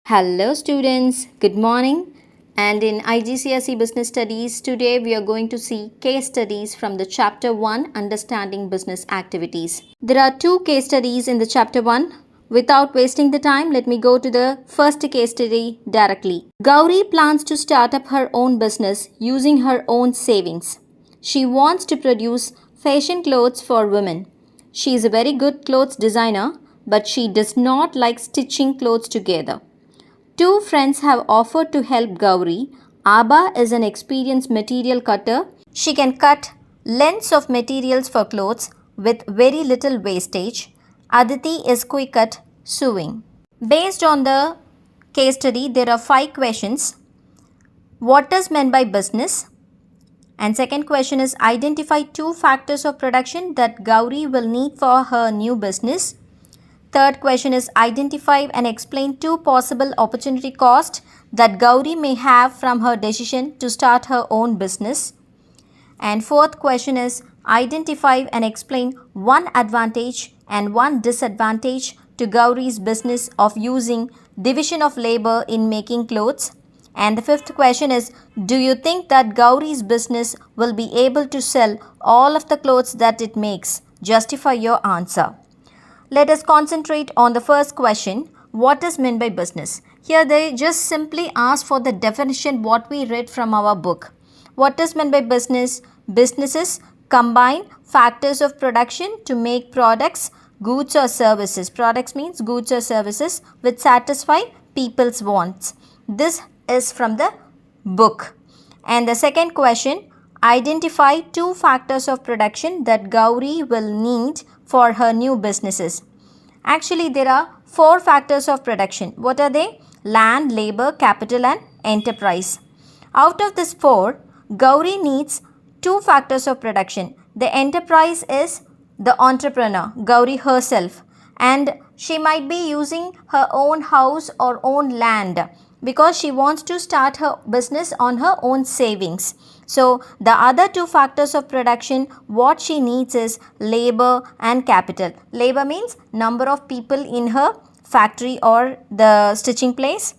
Hello students, good morning. And in IGCSE Business Studies, today we are going to see case studies from the Chapter 1 Understanding Business Activities. There are two case studies in the Chapter 1. Without wasting the time, let me go to the first case study directly. Gauri plans to start up her own business using her own savings. She wants to produce fashion clothes for women. She is a very good clothes designer, but she does not like stitching clothes together. Two friends have offered to help Gauri. Abba is an experienced material cutter. She can cut lengths of materials for clothes with very little wastage. Aditi is quick at sewing. Based on the case study, there are 5 questions. What is meant by business? And second question is identify 2 factors of production that Gauri will need for her new business. Third question is identify and explain 2 possible opportunity costs that Gauri may have from her decision to start her own business. And fourth question is identify and explain 1 advantage and 1 disadvantage to Gauri's business of using division of labor in making clothes. And the fifth question is, do you think that Gauri's business will be able to sell all of the clothes that it makes? Justify your answer. Let us concentrate on the first question, what is meant by business? Here they just simply ask for the definition what we read from our book. What is meant by business? Businesses combine factors of production to make products, goods or services. Products means goods or services which satisfy people's wants. This is from the book. And the second question, identify 2 factors of production that Gauri will need for her new businesses. Actually, there are 4 factors of production. What are they? Land, labor, capital and enterprise. Out of this 4, Gauri needs 2 factors of production. The enterprise is the entrepreneur, Gauri herself, and she might be using her own house or own land because she wants to start her business on her own savings. So, the other 2 factors of production, what she needs is labor and capital. Labor means number of people in her factory or the stitching place,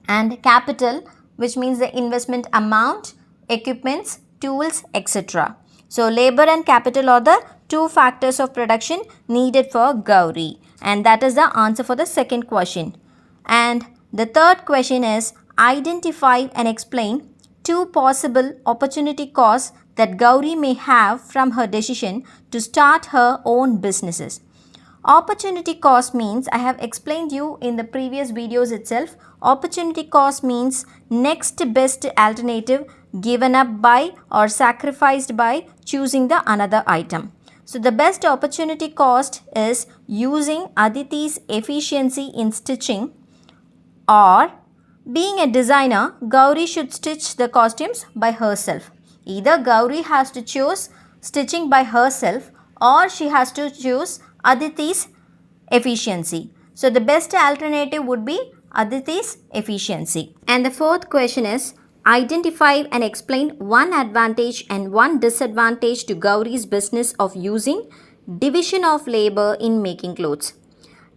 and capital, which means the investment amount, equipments, tools, etc. So, labor and capital are the 2 factors of production needed for Gauri, and that is the answer for the second question. And the third question is identify and explain 2 possible opportunity costs that Gauri may have from her decision to start her own businesses. Opportunity cost means, I have explained you in the previous videos itself, opportunity cost means next best alternative given up by or sacrificed by choosing the another item. So the best opportunity cost is using Aditi's efficiency in stitching, or being a designer, Gauri should stitch the costumes by herself. Either Gauri has to choose stitching by herself or she has to choose Aditi's efficiency. So the best alternative would be Aditi's efficiency. And the fourth question is identify and explain 1 advantage and 1 disadvantage to Gauri's business of using division of labor in making clothes.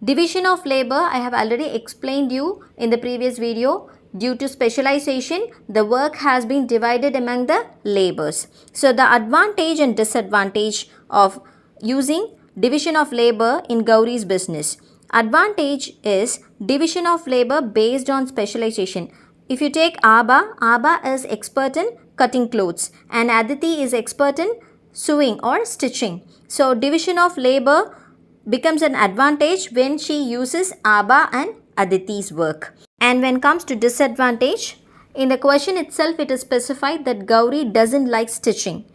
Division of labor, I have already explained you in the previous video. Due to specialization, the work has been divided among the labors. So, the advantage and disadvantage of using division of labor in Gauri's business. Advantage is division of labor based on specialization. If you take Abba is expert in cutting clothes and Aditi is expert in sewing or stitching. So, division of labor becomes an advantage when she uses Abba and Aditi's work. And when it comes to disadvantage, in the question itself it is specified that Gauri doesn't like stitching.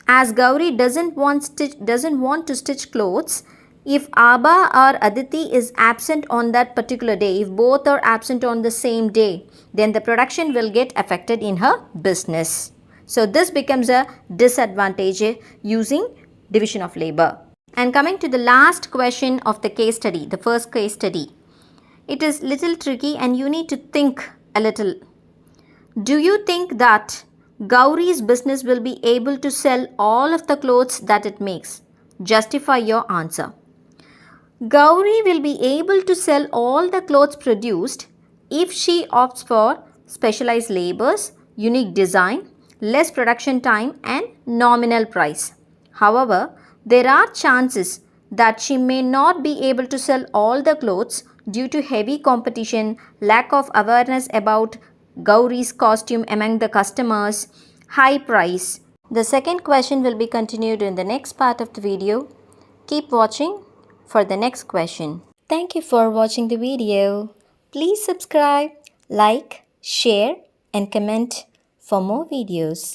As Gauri doesn't want to stitch clothes, if Abba or Aditi is absent on that particular day, if both are absent on the same day, then the production will get affected in her business. So this becomes a disadvantage using division of labor. And coming to the last question of the case study, the first case study. It is little tricky and you need to think a little. Do you think that Gauri's business will be able to sell all of the clothes that it makes? Justify your answer. Gauri will be able to sell all the clothes produced if she opts for specialized labors, unique design, less production time and nominal price. However, there are chances that she may not be able to sell all the clothes due to heavy competition, lack of awareness about Gauri's costume among the customers, high price. The second question will be continued in the next part of the video. Keep watching for the next question. Thank you for watching the video. Please subscribe, like, share and comment for more videos.